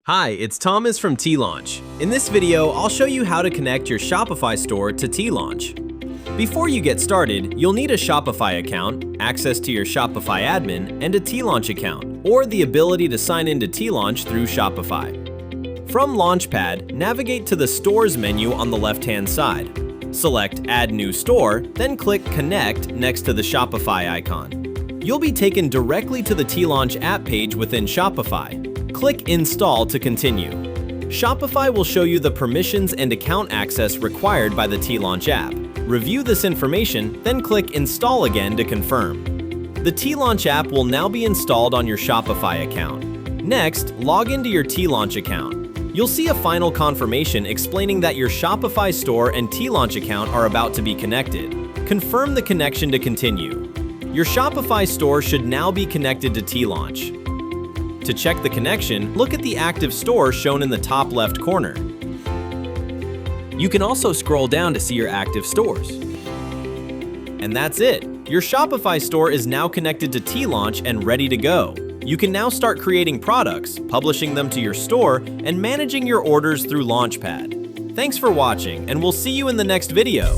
Hi, it's Thomas from teelaunch. In this video, I'll show you how to connect your Shopify store to teelaunch. Before you get started, you'll need a Shopify account, access to your Shopify admin, and a teelaunch account, or the ability to sign into teelaunch through Shopify. From Launchpad, navigate to the Stores menu on the left-hand side. Select Add New Store, then click Connect next to the Shopify icon. You'll be taken directly to the teelaunch app page within Shopify. Click Install to continue. Shopify will show you the permissions and account access required by the teelaunch app. Review this information, then click Install again to confirm. The teelaunch app will now be installed on your Shopify account. Next, log into your teelaunch account. You'll see a final confirmation explaining that your Shopify store and teelaunch account are about to be connected. Confirm the connection to continue. Your Shopify store should now be connected to teelaunch. To check the connection, look at the active store shown in the top left corner. You can also scroll down to see your active stores. And that's it. Your Shopify store is now connected to teelaunch and ready to go. You can now start creating products, publishing them to your store, and managing your orders through Launchpad. Thanks for watching, and we'll see you in the next video.